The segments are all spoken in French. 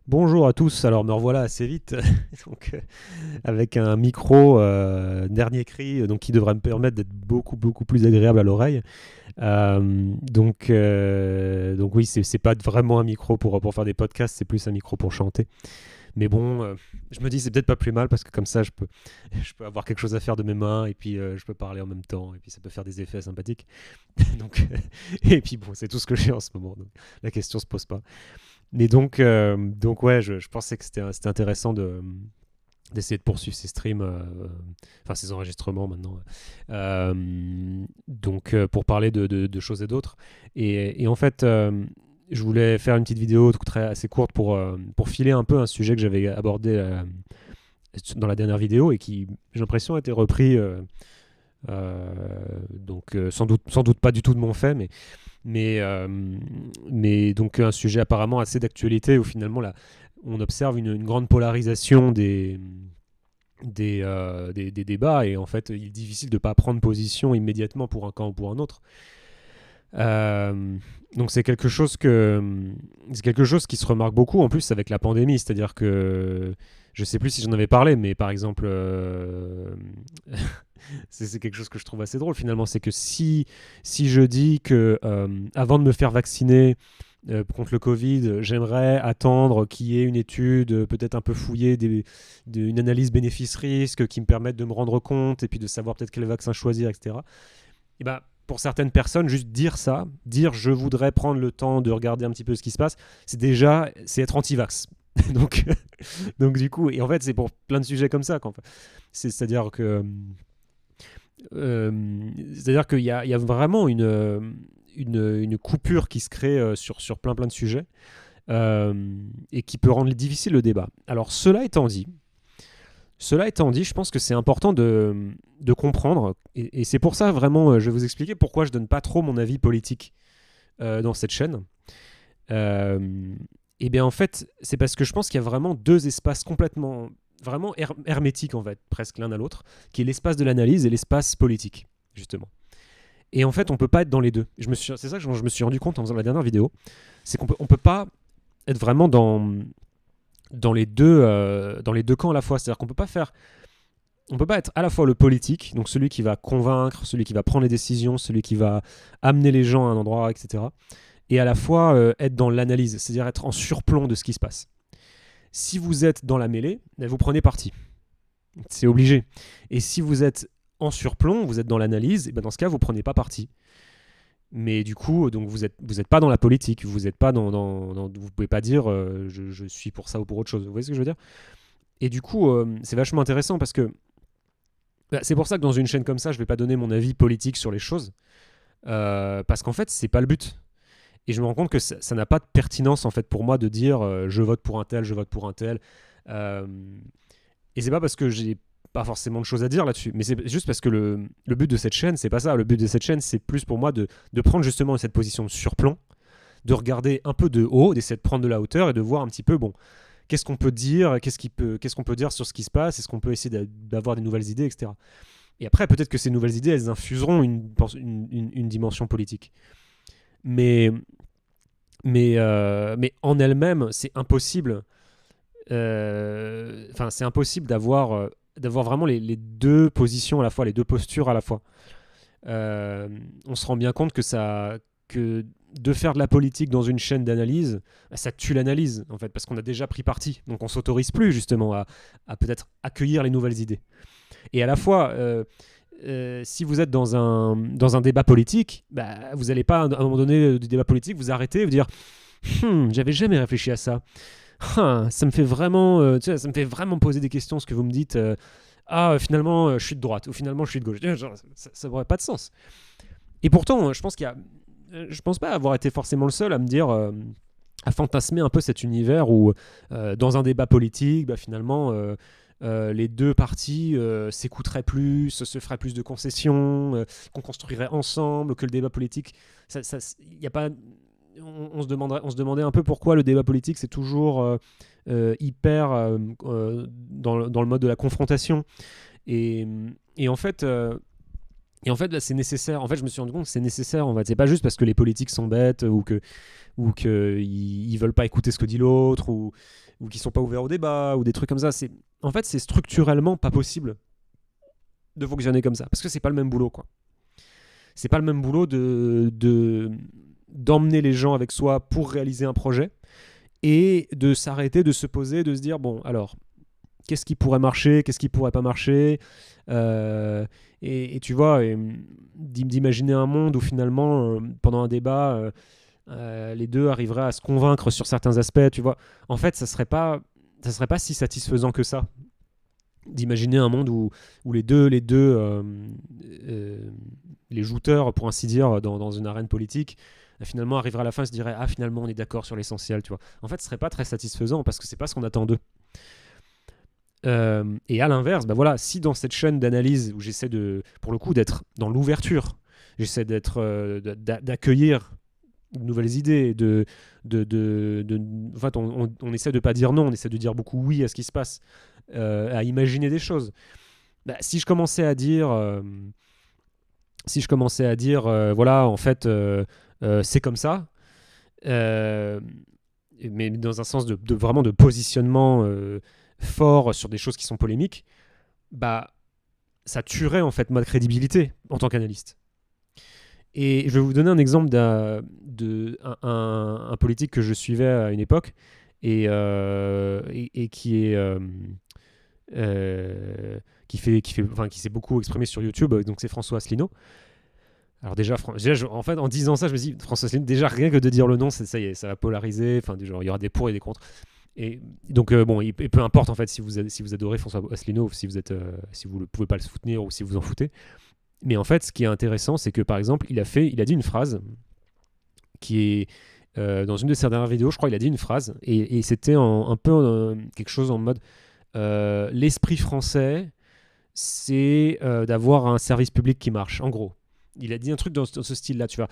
Bonjour à tous, alors me revoilà assez vite, donc, avec un micro dernier cri, donc qui devrait me permettre d'être beaucoup plus agréable à l'oreille. Donc oui, c'est pas vraiment un micro pour faire des podcasts, c'est plus un micro pour chanter. Mais bon, je me dis c'est peut-être pas plus mal parce que comme ça je peux avoir quelque chose à faire de mes mains et puis je peux parler en même temps et puis ça peut faire des effets sympathiques. donc, et puis bon, c'est tout ce que j'ai en ce moment, donc la question se pose pas. Mais donc ouais, je pensais que c'était intéressant d'essayer de poursuivre ces streams, enfin ces enregistrements maintenant. Pour parler de choses et d'autres. Et en fait, je voulais faire une petite vidéo assez courte pour filer un peu un sujet que j'avais abordé dans la dernière vidéo et qui, j'ai l'impression, a été repris. Sans doute pas du tout de mon fait, mais, euh, mais donc un sujet apparemment assez d'actualité où finalement là, on observe une grande polarisation des débats et en fait il est difficile de ne pas prendre position immédiatement pour un camp ou pour un autre. Donc c'est quelque chose qui se remarque beaucoup en plus avec la pandémie, c'est-à-dire que je sais plus si j'en avais parlé, mais par exemple, c'est quelque chose que je trouve assez drôle finalement, c'est que si je dis que avant de me faire vacciner contre le Covid, j'aimerais attendre qu'il y ait une étude peut-être un peu fouillée, une analyse bénéfice-risque qui me permette de me rendre compte et puis de savoir peut-être quel vaccin choisir, etc. Et ben, pour certaines personnes, juste dire ça, dire je voudrais prendre le temps de regarder un petit peu ce qui se passe, c'est être anti-vax. donc, donc du coup, et en fait, c'est pour plein de sujets comme ça. C'est-à-dire que c'est-à-dire qu'il y a vraiment une coupure qui se crée sur plein de sujets et qui peut rendre difficile le débat. Alors, cela étant dit, je pense que c'est important de comprendre, et c'est pour ça vraiment, je vais vous expliquer pourquoi je donne pas trop mon avis politique dans cette chaîne. Et bien en fait, c'est parce que je pense qu'il y a vraiment deux espaces complètement, vraiment hermétiques en fait, presque l'un à l'autre, qui est l'espace de l'analyse et l'espace politique, justement. Et en fait, on peut pas être dans les deux. C'est ça que je me suis rendu compte en faisant la dernière vidéo, c'est on peut pas être vraiment dans les deux camps à la fois. C'est-à-dire qu'on peut pas faire on peut pas être à la fois le politique, donc celui qui va convaincre, celui qui va prendre les décisions, celui qui va amener les gens à un endroit, etc. Et à la fois être dans l'analyse, c'est-à-dire être en surplomb de ce qui se passe. Si vous êtes dans la mêlée, vous prenez parti. C'est obligé. Et si vous êtes en surplomb, vous êtes dans l'analyse, et ben dans ce cas, vous prenez pas parti. Mais du coup, donc vous êtes pas dans la politique, vous êtes pas vous pouvez pas dire je suis pour ça ou pour autre chose. Vous voyez ce que je veux dire? Et du coup, c'est vachement intéressant parce que c'est pour ça que dans une chaîne comme ça, je vais pas donner mon avis politique sur les choses. Parce qu'en fait, c'est pas le but. Et je me rends compte que ça n'a pas de pertinence en fait pour moi de dire je vote pour un tel, je vote pour un tel. Euh, et c'est pas parce que j'ai pas forcément de choses à dire là-dessus, mais c'est juste parce que le but de cette chaîne, c'est pas ça. Le but de cette chaîne, c'est plus pour moi de prendre justement cette position de surplomb, de regarder un peu de haut, d'essayer de prendre de la hauteur et de voir un petit peu, bon, qu'est-ce qu'on peut dire, qu'est-ce qu'on peut dire sur ce qui se passe, est-ce qu'on peut essayer d'avoir des nouvelles idées, etc. Et après, peut-être que ces nouvelles idées, elles infuseront une dimension politique. Mais, mais en elle-même, c'est impossible. C'est impossible d'avoir vraiment les deux positions à la fois, les deux postures à la fois. On se rend bien compte que de faire de la politique dans une chaîne d'analyse, ça tue l'analyse en fait, parce qu'on a déjà pris parti. Donc on s'autorise plus justement à peut-être accueillir les nouvelles idées. Et à la fois, si vous êtes dans un débat politique, bah, vous n'allez pas à un moment donné du débat politique vous arrêter et vous dire j'avais jamais réfléchi à ça. Ça me fait vraiment, ça me fait vraiment poser des questions ce que vous me dites. Finalement, je suis de droite ou finalement je suis de gauche. Genre, ça n'aurait pas de sens. Et pourtant, je pense pas avoir été forcément le seul à me dire, à fantasmer un peu cet univers où, dans un débat politique, bah, finalement, les deux parties s'écouteraient plus, se feraient plus de concessions, qu'on construirait ensemble, que le débat politique, y a pas, on se demandait un peu pourquoi le débat politique c'est toujours hyper dans le mode de la confrontation. Et, et en fait, là, c'est nécessaire. En fait, je me suis rendu compte que c'est nécessaire. En fait, c'est pas juste parce que les politiques sont bêtes ou que ils veulent pas écouter ce que dit l'autre ou qui sont pas ouverts au débat, ou des trucs comme ça. En fait, c'est structurellement pas possible de fonctionner comme ça, parce que c'est pas le même boulot, quoi. C'est pas le même boulot d'emmener les gens avec soi pour réaliser un projet, et de s'arrêter, de se poser, de se dire, bon, alors, qu'est-ce qui pourrait marcher, qu'est-ce qui pourrait pas marcher, et tu vois, d'imaginer un monde où finalement, pendant un débat, les deux arriveraient à se convaincre sur certains aspects, tu vois. En fait, ça serait pas si satisfaisant que ça, d'imaginer un monde où les jouteurs, pour ainsi dire, dans une arène politique, finalement arriveraient à la fin et se diraient, ah, finalement on est d'accord sur l'essentiel, tu vois. En fait, ce serait pas très satisfaisant parce que c'est pas ce qu'on attend d'eux. Et à l'inverse, bah voilà, si dans cette chaîne d'analyse où j'essaie pour le coup d'être dans l'ouverture, j'essaie d'accueillir de nouvelles idées, en fait, on essaie de pas dire non, on essaie de dire beaucoup oui à ce qui se passe, à imaginer des choses. Bah, si je commençais à dire, voilà, en fait, c'est comme ça, mais dans un sens vraiment de positionnement fort sur des choses qui sont polémiques, bah, ça tuerait en fait ma crédibilité en tant qu'analyste. Et je vais vous donner un exemple d'un politique que je suivais à une époque et qui s'est beaucoup exprimé sur YouTube. Donc c'est François Asselineau. Alors déjà, en fait, en disant ça, je me dis, François Asselineau, déjà rien que de dire le nom, ça y est, ça va polariser. Enfin, il y aura des pour et des contre. Et donc bon, et peu importe en fait si vous adorez François Asselineau, si vous ne pouvez pas le soutenir ou si vous en foutez. Mais en fait, ce qui est intéressant, c'est que par exemple, il a dit une phrase qui est dans une de ses dernières vidéos, je crois, il a dit une phrase et c'était un peu quelque chose en mode l'esprit français, c'est d'avoir un service public qui marche. En gros, il a dit un truc dans ce style-là, tu vois.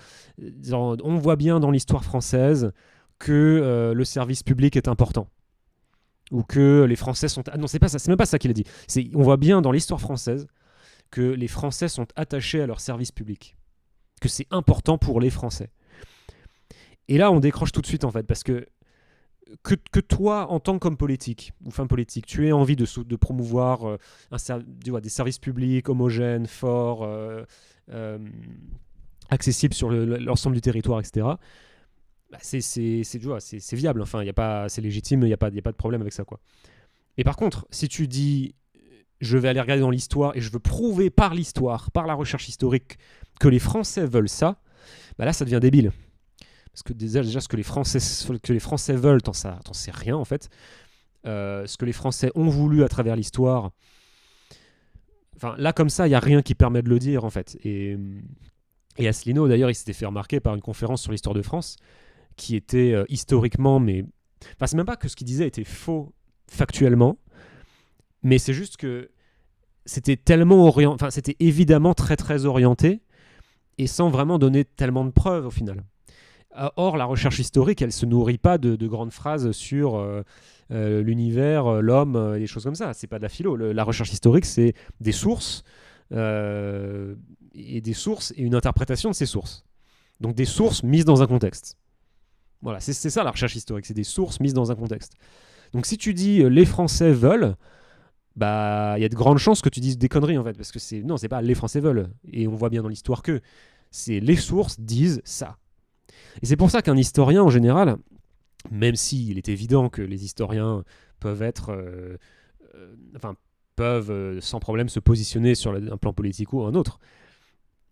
On voit bien dans l'histoire française que le service public est important. Ou que les Français sont... Ah non, c'est même pas ça qu'il a dit. On voit bien dans l'histoire française que les Français sont attachés à leur service public. Que c'est important pour les Français. Et là, on décroche tout de suite, en fait, parce que toi, en tant qu'homme politique, ou femme politique, tu aies envie de promouvoir des services publics homogènes, forts, accessibles sur l'ensemble du territoire, etc., bah c'est viable, enfin, c'est légitime, il n'y a pas de problème avec ça, quoi. Et par contre, si tu dis je vais aller regarder dans l'histoire et je veux prouver par l'histoire, par la recherche historique, que les Français veulent ça, bah là ça devient débile. Parce que déjà ce que les Français veulent, t'en sais rien en fait. Ce que les Français ont voulu à travers l'histoire, enfin là comme ça, il n'y a rien qui permet de le dire en fait. Et Asselineau d'ailleurs, il s'était fait remarquer par une conférence sur l'histoire de France, qui était historiquement, mais... Enfin, c'est même pas que ce qu'il disait était faux factuellement, mais c'est juste que c'était tellement orienté, enfin, c'était évidemment très très orienté, et sans vraiment donner tellement de preuves au final. Or, la recherche historique, elle se nourrit pas de grandes phrases sur l'univers, l'homme, des choses comme ça. C'est pas de la philo. La recherche historique, c'est des sources, et une interprétation de ces sources. Donc des sources mises dans un contexte. Voilà, c'est ça la recherche historique, c'est des sources mises dans un contexte. Donc si tu dis les Français veulent, bah il y a de grandes chances que tu dises des conneries en fait, parce que c'est pas les Français veulent, et on voit bien dans l'histoire que c'est les sources disent ça. Et c'est pour ça qu'un historien en général, même s'il est évident que les historiens peuvent être, peuvent sans problème se positionner sur un plan politique ou un autre,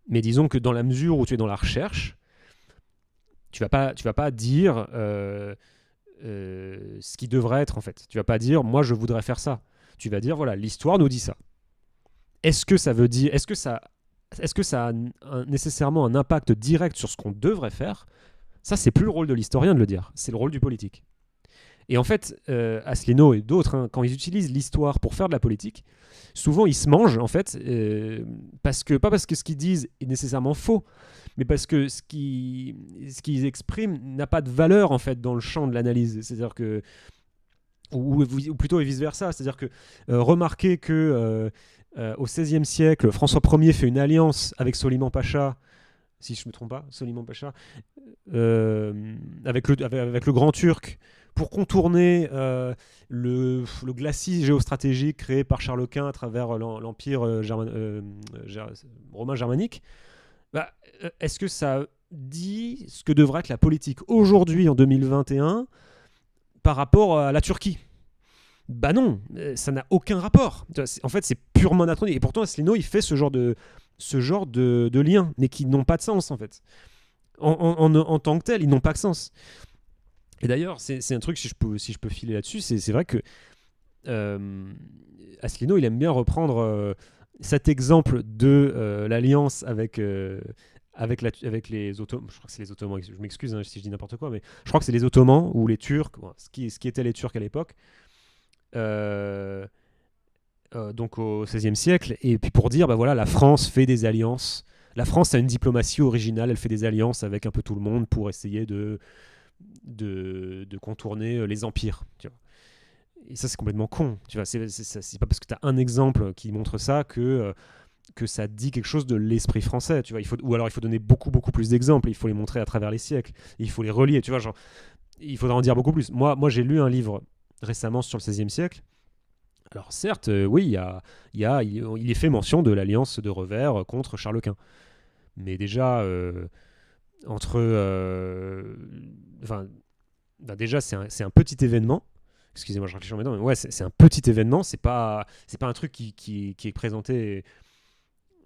mais disons que dans la mesure où tu es dans la recherche, tu vas pas dire ce qui devrait être en fait. Tu vas pas dire moi je voudrais faire ça. Tu vas dire voilà, l'histoire nous dit ça. Est-ce que ça a nécessairement un impact direct sur ce qu'on devrait faire? Ça, c'est plus le rôle de l'historien de le dire, c'est le rôle du politique. Et en fait, Asselineau et d'autres, quand ils utilisent l'histoire pour faire de la politique, souvent ils se mangent en fait, pas parce que ce qu'ils disent est nécessairement faux, mais parce que ce qu'ils expriment n'a pas de valeur en fait dans le champ de l'analyse. C'est-à-dire que, ou plutôt et vice versa, c'est-à-dire que remarquer que au XVIe siècle, François Ier fait une alliance avec Soliman Pacha, si je ne me trompe pas, Soliman Pacha, avec le Grand Turc, pour contourner le glacis géostratégique créé par Charles Quint à travers l'empire romain germanique, bah, est-ce que ça dit ce que devrait être la politique aujourd'hui en 2021 par rapport à la Turquie? Bah non, ça n'a aucun rapport. En fait, c'est purement anachronique. Et pourtant, Asselineau, il fait ce genre de liens, mais qui n'ont pas de sens, en fait. En tant que tel, ils n'ont pas de sens. Et d'ailleurs, c'est un truc, si je peux filer là-dessus, c'est vrai que Asselineau, il aime bien reprendre cet exemple de l'alliance avec les Ottomans. Je crois que c'est les Ottomans, je m'excuse si je dis n'importe quoi, mais je crois que c'est les Ottomans ou les Turcs, ce qui étaient les Turcs à l'époque, donc au XVIe siècle, et puis pour dire, bah voilà, la France fait des alliances. La France a une diplomatie originale, elle fait des alliances avec un peu tout le monde pour essayer de contourner les empires. Tu vois. Et ça, c'est complètement con. Tu vois. C'est pas parce que tu as un exemple qui montre ça que ça dit quelque chose de l'esprit français. Tu vois. Ou alors il faut donner beaucoup, beaucoup plus d'exemples. Il faut les montrer à travers les siècles. Il faut les relier. Tu vois, genre, il faudra en dire beaucoup plus. Moi j'ai lu un livre récemment sur le XVIe siècle. Alors certes, oui, il est fait mention de l'alliance de Revers contre Charles Quint. Mais déjà, déjà, c'est un petit événement. Excusez-moi, je réfléchis en même temps, mais ouais, c'est un petit événement. C'est pas un truc qui est présenté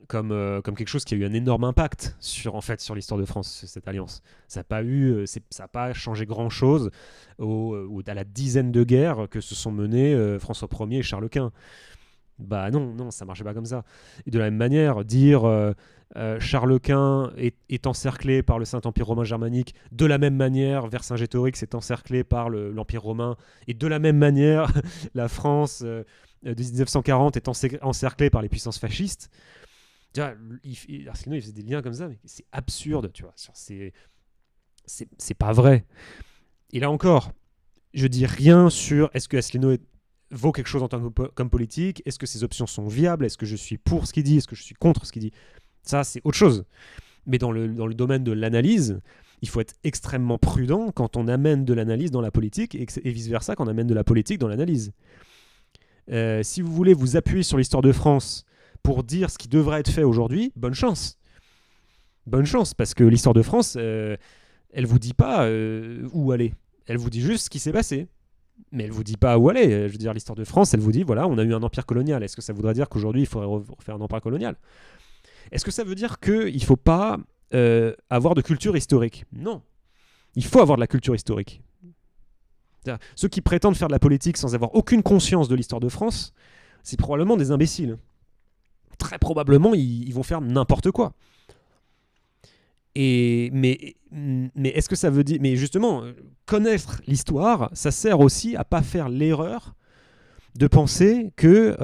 comme quelque chose qui a eu un énorme impact sur l'histoire de France, cette alliance. Ça n'a pas changé grand-chose à la dizaine de guerres que se sont menées François Ier et Charles Quint. Bah non, ça marchait pas comme ça. Et de la même manière, dire Charles Quint est encerclé par le Saint-Empire romain germanique, de la même manière, Vercingétorix est encerclé par l'Empire romain, et de la même manière, la France de 1940 est encerclée par les puissances fascistes. Tu vois, Asselineau, il faisait des liens comme ça, mais c'est absurde, tu vois. C'est pas vrai. Et là encore, je dis rien sur est-ce que Asselineau vaut quelque chose en tant comme politique, est-ce que ses options sont viables, est-ce que je suis pour ce qu'il dit, est-ce que je suis contre ce qu'il dit. Ça, c'est autre chose. Mais dans le domaine de l'analyse, il faut être extrêmement prudent quand on amène de l'analyse dans la politique et vice-versa quand on amène de la politique dans l'analyse. Si vous voulez vous appuyer sur l'histoire de France pour dire ce qui devrait être fait aujourd'hui, bonne chance. Bonne chance, parce que l'histoire de France, elle vous dit pas où aller. Elle vous dit juste ce qui s'est passé. Mais elle vous dit pas où aller. Je veux dire, l'histoire de France, elle vous dit, voilà, on a eu un empire colonial. Est-ce que ça voudrait dire qu'aujourd'hui, il faudrait refaire un empire colonial ? Est-ce que ça veut dire qu'il ne faut pas avoir de culture historique ? Non. Il faut avoir de la culture historique. C'est-à-dire, ceux qui prétendent faire de la politique sans avoir aucune conscience de l'histoire de France, c'est probablement des imbéciles. Très probablement, ils vont faire n'importe quoi. Mais est-ce que ça veut dire... Mais justement, connaître l'histoire, ça sert aussi à pas faire l'erreur de penser que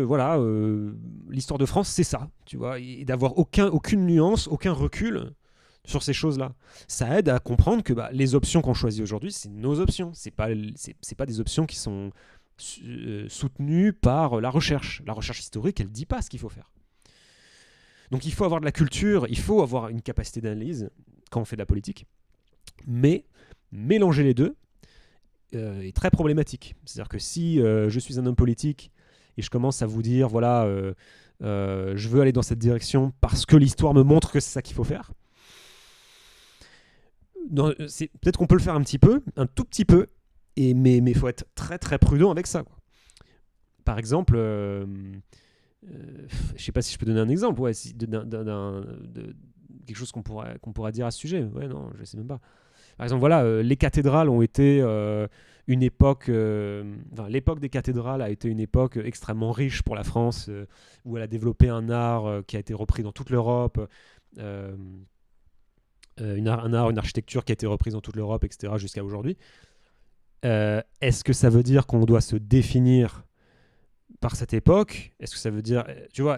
voilà, l'histoire de France, c'est ça, tu vois, et d'avoir aucune nuance, aucun recul sur ces choses-là. Ça aide à comprendre que les options qu'on choisit aujourd'hui, c'est nos options. C'est pas des options qui sont soutenues par la recherche. La recherche historique, elle dit pas ce qu'il faut faire. Donc il faut avoir de la culture, il faut avoir une capacité d'analyse quand on fait de la politique, mais mélanger les deux est très problématique. C'est-à-dire que si je suis un homme politique et je commence à vous dire, voilà, je veux aller dans cette direction parce que l'histoire me montre que c'est ça qu'il faut faire, peut-être qu'on peut le faire un tout petit peu, mais il faut être très très prudent avec ça, quoi. Par exemple, je sais pas si je peux donner un exemple, ouais, de quelque chose qu'on pourrait dire à ce sujet. Ouais, non, je sais même pas. Par exemple, voilà, les cathédrales ont été une époque... l'époque des cathédrales a été une époque extrêmement riche pour la France, où elle a développé un art qui a été repris dans toute l'Europe, une architecture qui a été reprise dans toute l'Europe, etc., jusqu'à aujourd'hui. Est-ce que ça veut dire qu'on doit se définir par cette époque? Est-ce que ça veut dire... Tu vois,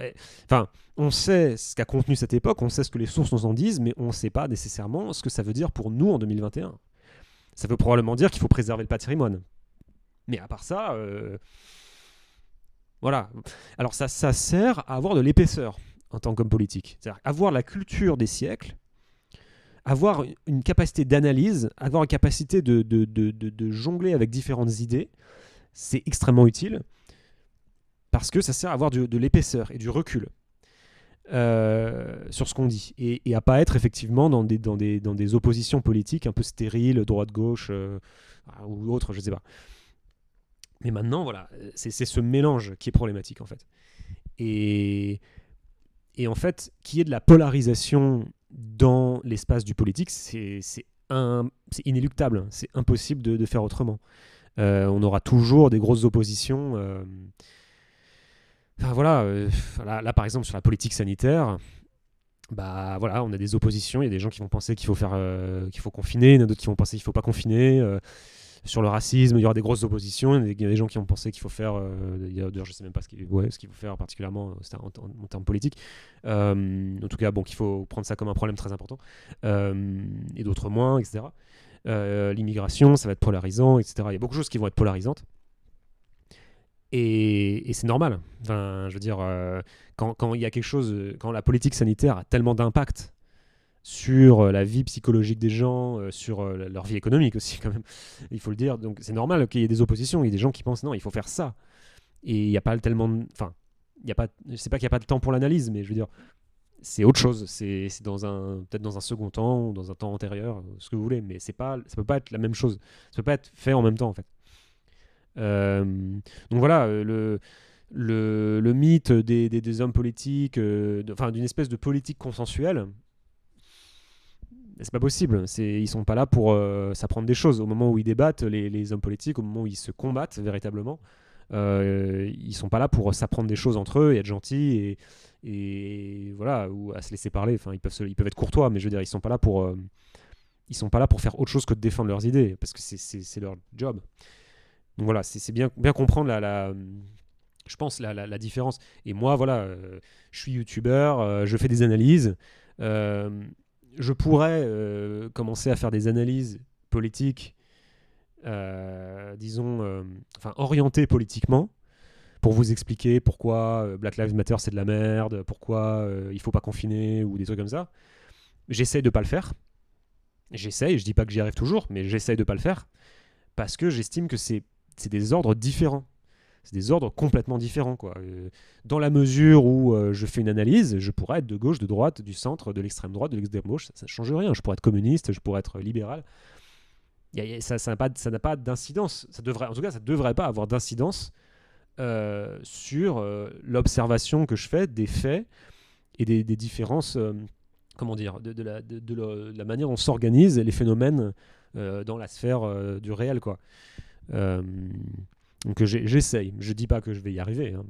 on sait ce qu'a contenu cette époque, on sait ce que les sources nous en disent, mais on ne sait pas nécessairement ce que ça veut dire pour nous en 2021. Ça veut probablement dire qu'il faut préserver le patrimoine. Mais à part ça, voilà. Alors ça sert à avoir de l'épaisseur en tant qu'homme politique. C'est-à-dire avoir la culture des siècles, avoir une capacité d'analyse, avoir une capacité de jongler avec différentes idées, c'est extrêmement utile parce que ça sert à avoir de l'épaisseur et du recul sur ce qu'on dit et à pas être effectivement dans des oppositions politiques un peu stériles, droite-gauche ou autre, je sais pas. Mais maintenant, voilà, c'est ce mélange qui est problématique en fait. Et en fait, qu'il y ait de la polarisation dans l'espace du politique, c'est inéluctable, c'est impossible de faire autrement. On aura toujours des grosses oppositions. Enfin voilà, là par exemple sur la politique sanitaire, bah voilà, on a des oppositions. Il y a des gens qui vont penser qu'il faut confiner, il y en a d'autres qui vont penser qu'il faut pas confiner. Sur le racisme, il y aura des grosses oppositions. Il y a des gens qui ont pensé qu'il faut faire. D'ailleurs, je sais même pas ce qu'il faut faire particulièrement en termes politiques. En tout cas, bon, qu'il faut prendre ça comme un problème très important. Et d'autres moins, etc. L'immigration, ça va être polarisant, etc. Il y a beaucoup de choses qui vont être polarisantes. Et c'est normal. Enfin, je veux dire, quand il y a quelque chose, quand la politique sanitaire a tellement d'impact sur la vie psychologique des gens, sur leur vie économique aussi quand même, il faut le dire. Donc c'est normal qu'il y ait des oppositions, il y a des gens qui pensent non, il faut faire ça. Et il n'y a pas tellement... Enfin, il y a pas, c'est pas qu'il n'y a pas de temps pour l'analyse, mais je veux dire, c'est autre chose. C'est peut-être dans un second temps, ou dans un temps antérieur, ce que vous voulez, mais ça peut pas être la même chose. Ça peut pas être fait en même temps en fait. Donc voilà, le mythe des hommes politiques, d'une espèce de politique consensuelle, c'est pas possible. Ils sont pas là pour s'apprendre des choses. Au moment où ils débattent, les hommes politiques, au moment où ils se combattent véritablement, ils sont pas là pour s'apprendre des choses entre eux et être gentils et voilà, ou à se laisser parler. Enfin, ils peuvent être courtois, mais je veux dire, ils sont pas là pour faire autre chose que de défendre leurs idées, parce que c'est leur job. Donc voilà, c'est bien comprendre je pense la différence. Et moi, voilà, je suis youtubeur, je fais des analyses. Je pourrais commencer à faire des analyses politiques, orientées politiquement, pour vous expliquer pourquoi Black Lives Matter c'est de la merde, pourquoi il faut pas confiner ou des trucs comme ça. J'essaye de pas le faire. Je dis pas que j'y arrive toujours, mais j'essaye de pas le faire parce que j'estime que c'est des ordres différents. C'est des ordres complètement différents, quoi. Dans la mesure où je fais une analyse, je pourrais être de gauche, de droite, du centre, de l'extrême droite, de l'extrême gauche, ça ne change rien. Je pourrais être communiste, je pourrais être libéral. Ça n'a pas d'incidence. Ça devrait pas avoir d'incidence sur l'observation que je fais des faits et des différences, de la manière dont on s'organise, les phénomènes dans la sphère du réel, quoi. Donc j'essaye. Je dis pas que je vais y arriver, hein,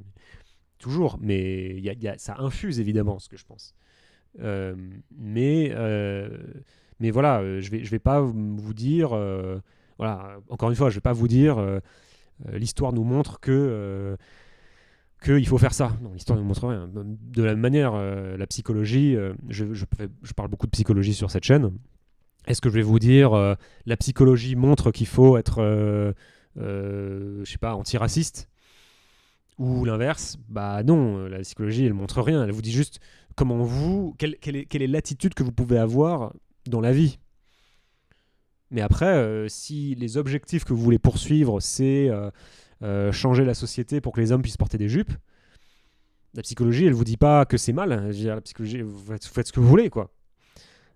toujours, mais ça infuse évidemment ce que je pense. Mais voilà, je vais pas vous dire, voilà, encore une fois, je vais pas vous dire, l'histoire nous montre que il faut faire ça. Non, l'histoire ne nous montre rien. De la même manière, la psychologie, je parle beaucoup de psychologie sur cette chaîne. Est-ce que je vais vous dire, la psychologie montre qu'il faut être je sais pas, antiraciste, ou l'inverse? Bah non, la psychologie elle montre rien, elle vous dit juste quelle est l'attitude que vous pouvez avoir dans la vie. Mais après, si les objectifs que vous voulez poursuivre c'est changer la société pour que les hommes puissent porter des jupes, la psychologie elle vous dit pas que c'est mal. Je veux dire, la psychologie, vous faites ce que vous voulez, quoi.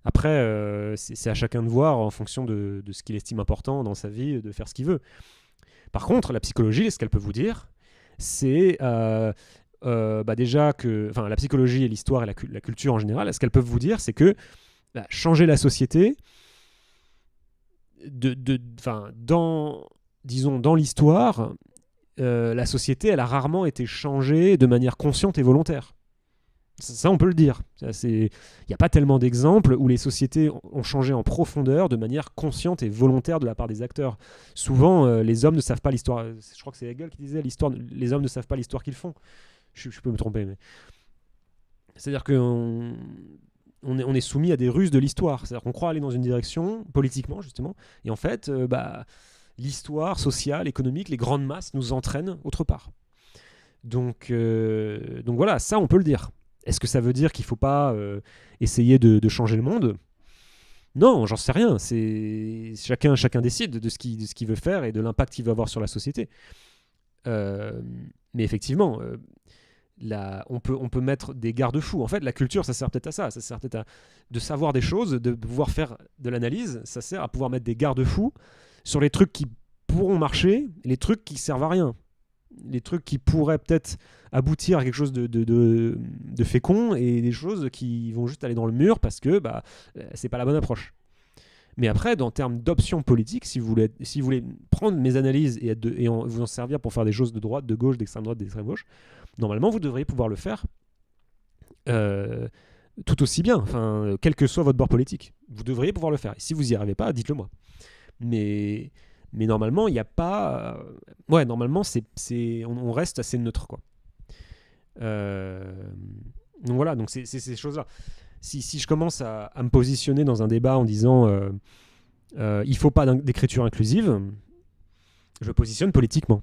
Après, c'est à chacun de voir en fonction de ce qu'il estime important dans sa vie, de faire ce qu'il veut. Par contre, la psychologie, ce qu'elle peut vous dire, c'est déjà que... Enfin, la psychologie et l'histoire et la culture en général, ce qu'elles peuvent vous dire, c'est que changer la société, dans l'histoire, la société, elle a rarement été changée de manière consciente et volontaire. Ça, on peut le dire. Il n'y a pas tellement d'exemples où les sociétés ont changé en profondeur de manière consciente et volontaire de la part des acteurs. Souvent, les hommes ne savent pas l'histoire. Je crois que c'est Hegel qui disait les hommes ne savent pas l'histoire qu'ils font. Je peux me tromper, mais c'est-à-dire qu'on est soumis à des ruses de l'histoire. C'est-à-dire qu'on croit aller dans une direction politiquement, justement, et en fait, l'histoire sociale, économique, les grandes masses nous entraînent autre part. Donc voilà, ça, on peut le dire. Est-ce que ça veut dire qu'il ne faut pas essayer de changer le monde? Non, j'en sais rien. Chacun décide de ce qu'il veut faire et de l'impact qu'il veut avoir sur la société. Mais effectivement, on peut mettre des garde-fous. En fait, la culture, ça sert peut-être à ça. Ça sert peut-être de savoir des choses, de pouvoir faire de l'analyse. Ça sert à pouvoir mettre des garde-fous sur les trucs qui pourront marcher, et les trucs qui servent à rien. Les trucs qui pourraient peut-être aboutir à quelque chose de fécond, et des choses qui vont juste aller dans le mur parce que c'est pas la bonne approche. Mais après, en termes d'options politiques, si vous voulez prendre mes analyses et vous en servir pour faire des choses de droite, de gauche, d'extrême droite, d'extrême gauche, normalement, vous devriez pouvoir le faire tout aussi bien, quel que soit votre bord politique. Vous devriez pouvoir le faire. Et si vous n'y arrivez pas, dites-le moi. Mais normalement, il n'y a pas... normalement, on reste assez neutre, quoi. Donc voilà, donc c'est ces choses-là. Si je commence à me positionner dans un débat en disant il ne faut pas d'écriture inclusive, je me positionne politiquement.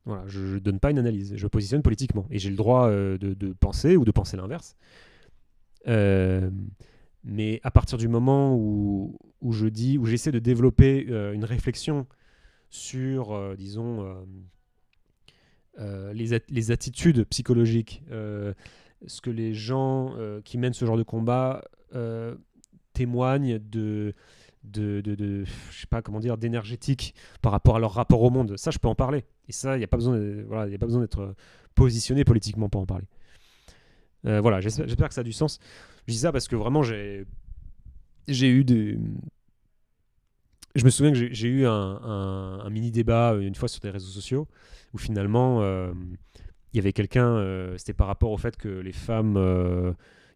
Voilà, je ne donne pas une analyse, je me positionne politiquement. Et j'ai le droit de penser ou de penser l'inverse. Mais à partir du moment où j'essaie de développer une réflexion sur, disons, les attitudes psychologiques, ce que les gens qui mènent ce genre de combat témoignent de je sais pas comment dire, d'énergétique par rapport à leur rapport au monde. Ça, je peux en parler. Et ça, il n'y a pas besoin d'être positionné politiquement pour en parler. Voilà, j'espère que ça a du sens. Je dis ça parce que vraiment, j'ai eu des... Je me souviens que j'ai eu un mini-débat une fois sur des réseaux sociaux où finalement, il y avait quelqu'un, c'était par rapport au fait que les femmes...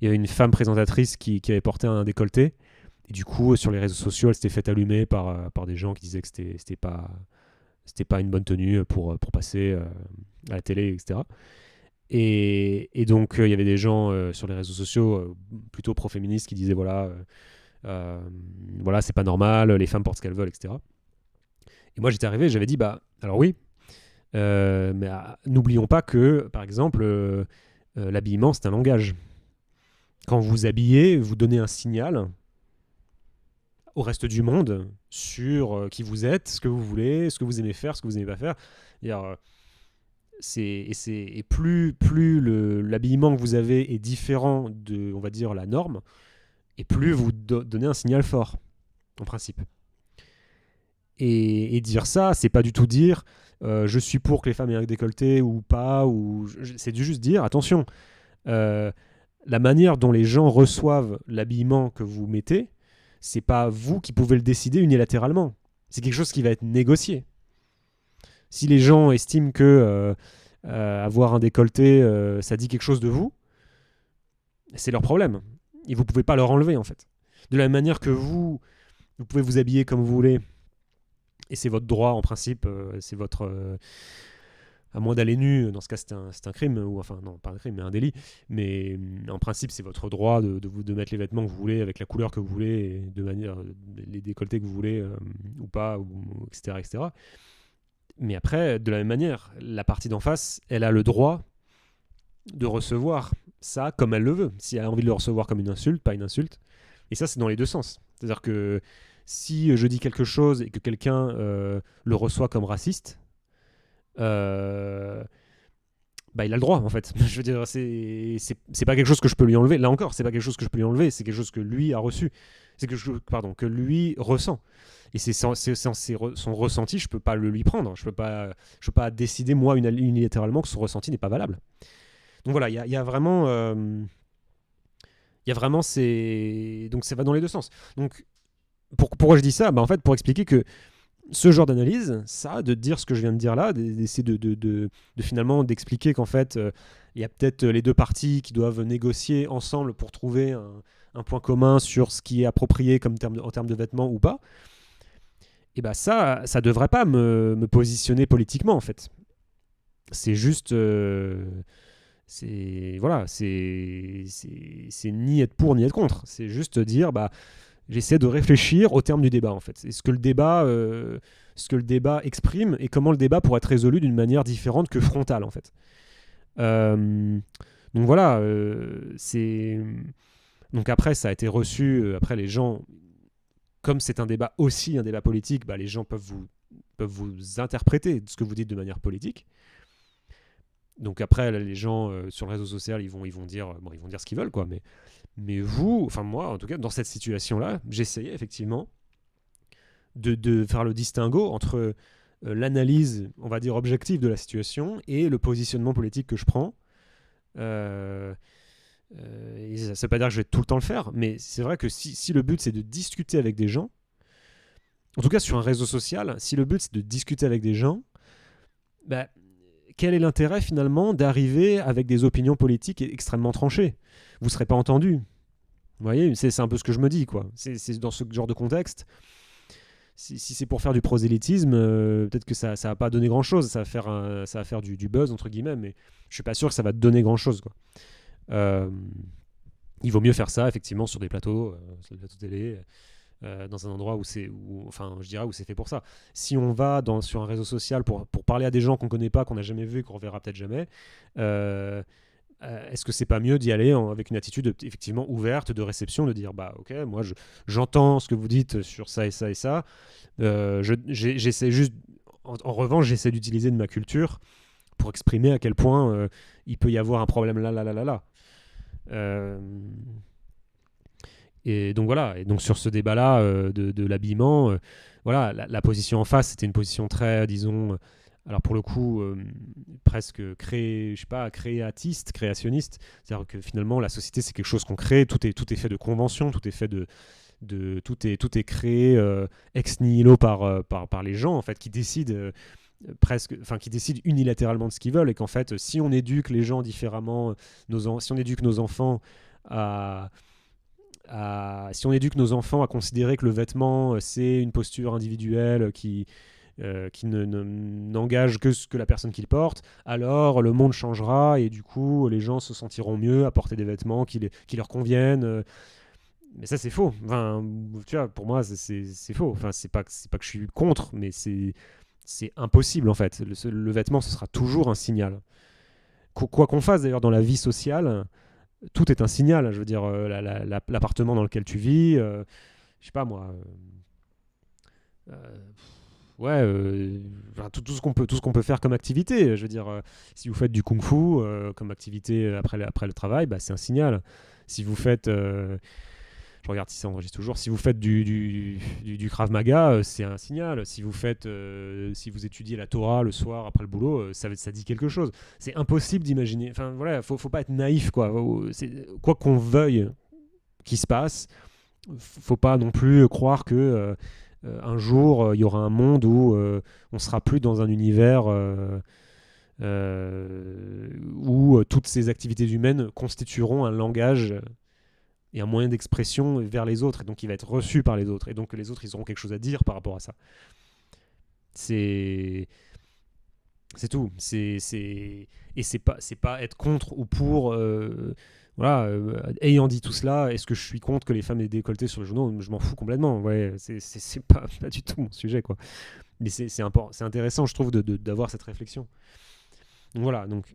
il y avait une femme présentatrice qui avait porté un décolleté. Et du coup, sur les réseaux sociaux, elle s'était faite allumer par des gens qui disaient que c'était pas une bonne tenue pour passer à la télé, etc. Et donc, il y avait des gens sur les réseaux sociaux plutôt pro-féministes qui disaient voilà, c'est pas normal, les femmes portent ce qu'elles veulent, etc. Et moi, j'étais arrivé, j'avais dit alors oui, mais n'oublions pas que, par exemple, l'habillement, c'est un langage. Quand vous vous habillez, vous donnez un signal au reste du monde sur qui vous êtes, ce que vous voulez, ce que vous aimez faire, ce que vous n'aimez pas faire. Et plus l'habillement que vous avez est différent de, on va dire, la norme, et plus vous donnez un signal fort, en principe. Et dire ça, c'est pas du tout dire je suis pour que les femmes aient un décolleté ou pas, c'est juste dire attention, la manière dont les gens reçoivent l'habillement que vous mettez, c'est pas vous qui pouvez le décider unilatéralement. C'est quelque chose qui va être négocié. Si les gens estiment que avoir un décolleté, ça dit quelque chose de vous, c'est leur problème. Et vous pouvez pas leur enlever, en fait. De la même manière que vous pouvez vous habiller comme vous voulez, et c'est votre droit, en principe, c'est votre... à moins d'aller nu, dans ce cas c'est un crime, ou enfin non, pas un crime, mais un délit, mais en principe c'est votre droit de mettre les vêtements que vous voulez, avec la couleur que vous voulez, et de manière, les décolletés que vous voulez, ou pas, etc., etc. Mais après, de la même manière, la partie d'en face, elle a le droit de recevoir ça comme elle le veut. Si elle a envie de le recevoir comme une insulte, pas une insulte. Et ça, c'est dans les deux sens. C'est-à-dire que si je dis quelque chose et que quelqu'un le reçoit comme raciste, il a le droit, en fait. Je veux dire, c'est pas quelque chose que je peux lui enlever. Là encore, c'est pas quelque chose que je peux lui enlever, c'est quelque chose que lui a reçu. C'est que lui ressent. Et c'est son ressenti, je peux pas le lui prendre. Je peux pas décider, moi, unilatéralement, que son ressenti n'est pas valable. Donc voilà, il y a vraiment... donc ça va dans les deux sens. Donc, pourquoi je dis ça ? En fait, pour expliquer que ce genre d'analyse, ça, de dire ce que je viens de dire là, d'essayer de finalement d'expliquer qu'en fait, il y a peut-être les deux parties qui doivent négocier ensemble pour trouver un point commun sur ce qui est approprié en termes de vêtements ou pas, et ça devrait pas me positionner politiquement, en fait. C'est juste... c'est ni être pour ni être contre. C'est juste dire... j'essaie de réfléchir au terme du débat, en fait. Et ce que le débat exprime et comment le débat pourrait être résolu d'une manière différente que frontale, en fait. Donc voilà, c'est... Donc après, ça a été reçu, après les gens, comme c'est un débat aussi, un débat politique, bah, les gens peuvent vous interpréter ce que vous dites de manière politique. Donc après, là, les gens sur le réseau social, ils vont dire, bon, ils vont dire ce qu'ils veulent, quoi. Mais vous, enfin moi, en tout cas, dans cette situation-là, j'essayais effectivement de faire le distinguo entre l'analyse, on va dire, objective de la situation et le positionnement politique que je prends. Et ça ne veut pas dire que je vais tout le temps le faire, mais c'est vrai que si le but c'est de discuter avec des gens, en tout cas sur un réseau social, si le but c'est de discuter avec des gens, bah, quel est l'intérêt finalement d'arriver avec des opinions politiques extrêmement tranchées? Vous ne serez pas entendu. Vous voyez, c'est un peu ce que je me dis, quoi. C'est dans ce genre de contexte. Si c'est pour faire du prosélytisme, peut-être que ça va pas donner grand-chose. Ça va faire du buzz, entre guillemets, mais je suis pas sûr que ça va te donner grand-chose, quoi. Il vaut mieux faire ça, effectivement, sur des plateaux télé, dans un endroit où c'est fait pour ça. Si on va sur un réseau social pour parler à des gens qu'on connaît pas, qu'on n'a jamais vu et qu'on reverra peut-être jamais, est-ce que c'est pas mieux d'y aller avec une attitude effectivement ouverte, de réception, de dire bah ok, moi j'entends ce que vous dites sur ça et ça et ça, j'essaie juste, en revanche j'essaie d'utiliser de ma culture pour exprimer à quel point il peut y avoir un problème là. Et donc voilà, et donc sur ce débat-là de l'habillement, voilà, la position en face, c'était une position très, disons, alors pour le coup, presque créationniste. C'est-à-dire que finalement, la société, c'est quelque chose qu'on crée, tout est fait de conventions, tout est fait tout est créé ex nihilo par les gens, en fait, qui décident qui décident unilatéralement de ce qu'ils veulent, et qu'en fait, si on éduque les gens différemment, si on éduque nos enfants si on éduque nos enfants à considérer que le vêtement, c'est une posture individuelle qui n'engage que ce que la personne qui le porte, alors le monde changera et du coup, les gens se sentiront mieux à porter des vêtements qui leur conviennent. Mais ça, c'est faux. Enfin, tu vois, pour moi, c'est faux. Enfin, c'est pas que je suis contre, mais c'est impossible, en fait. Le vêtement, ce sera toujours un signal. Quoi qu'on fasse, d'ailleurs, dans la vie sociale, tout est un signal. Je veux dire, l'appartement dans lequel tu vis, je sais pas moi. Tout ce qu'on peut faire comme activité. Je veux dire, si vous faites du kung-fu comme activité après le travail, bah, c'est un signal. Si vous faites, je regarde si ça enregistre toujours. Si vous faites du Krav Maga, c'est un signal. Si vous étudiez la Torah le soir après le boulot, ça dit quelque chose. C'est impossible d'imaginer. Enfin voilà, faut pas être naïf, quoi. Quoi qu'on veuille qu'il se passe, faut pas non plus croire que un jour il y aura un monde où on sera plus dans un univers où toutes ces activités humaines constitueront un langage et un moyen d'expression vers les autres, et donc il va être reçu par les autres, et donc les autres, ils auront quelque chose à dire par rapport à ça. C'est tout. Et c'est pas être contre ou pour. Voilà. Ayant dit tout cela, est-ce que je suis contre que les femmes aient des décolletés sur les journaux? Je m'en fous complètement. Ouais, c'est pas du tout mon sujet, quoi. Mais c'est intéressant, je trouve, d'avoir cette réflexion. Donc voilà. Donc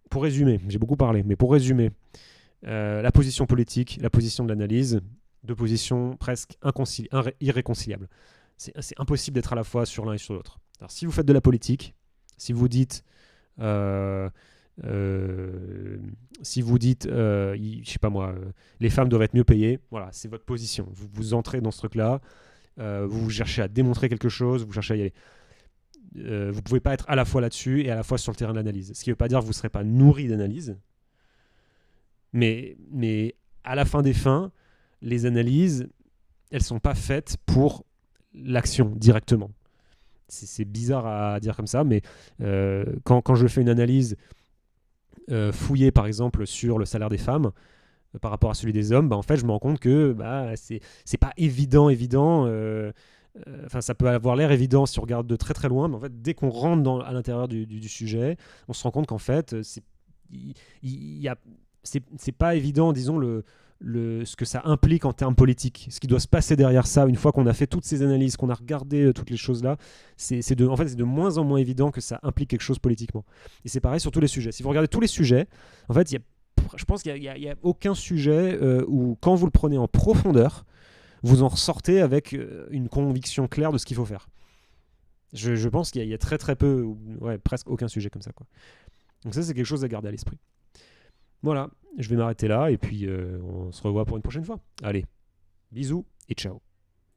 pour résumer, j'ai beaucoup parlé, mais pour résumer. La position politique, la position de l'analyse, deux positions presque irréconciliables. C'est impossible d'être à la fois sur l'un et sur l'autre. Alors, si vous faites de la politique, si vous dites, je sais pas moi, les femmes doivent être mieux payées, voilà, c'est votre position. Vous entrez dans ce truc-là, vous cherchez à démontrer quelque chose, vous cherchez à y aller. Vous pouvez pas être à la fois là-dessus et à la fois sur le terrain de l'analyse. Ce qui ne veut pas dire que vous ne serez pas nourri d'analyse. Mais à la fin des fins, les analyses, elles sont pas faites pour l'action directement. C'est bizarre à dire comme ça, mais quand je fais une analyse fouillée, par exemple, sur le salaire des femmes par rapport à celui des hommes, en fait, je me rends compte que c'est pas évident. Enfin, ça peut avoir l'air évident si on regarde de très très loin, mais en fait, dès qu'on rentre à l'intérieur du sujet, on se rend compte qu'en fait, c'est pas évident, disons, ce que ça implique en termes politiques, ce qui doit se passer derrière ça, une fois qu'on a fait toutes ces analyses, qu'on a regardé toutes les choses là, c'est de moins en moins évident que ça implique quelque chose politiquement. Et c'est pareil sur tous les sujets. Si vous regardez tous les sujets, en fait, il y a je pense qu'il y a aucun sujet où, quand vous le prenez en profondeur, vous en ressortez avec une conviction claire de ce qu'il faut faire. Je pense qu'il y a très très peu, presque aucun sujet comme ça, quoi. Donc ça, c'est quelque chose à garder à l'esprit. Voilà, je vais m'arrêter là et puis on se revoit pour une prochaine fois. Allez, bisous et ciao.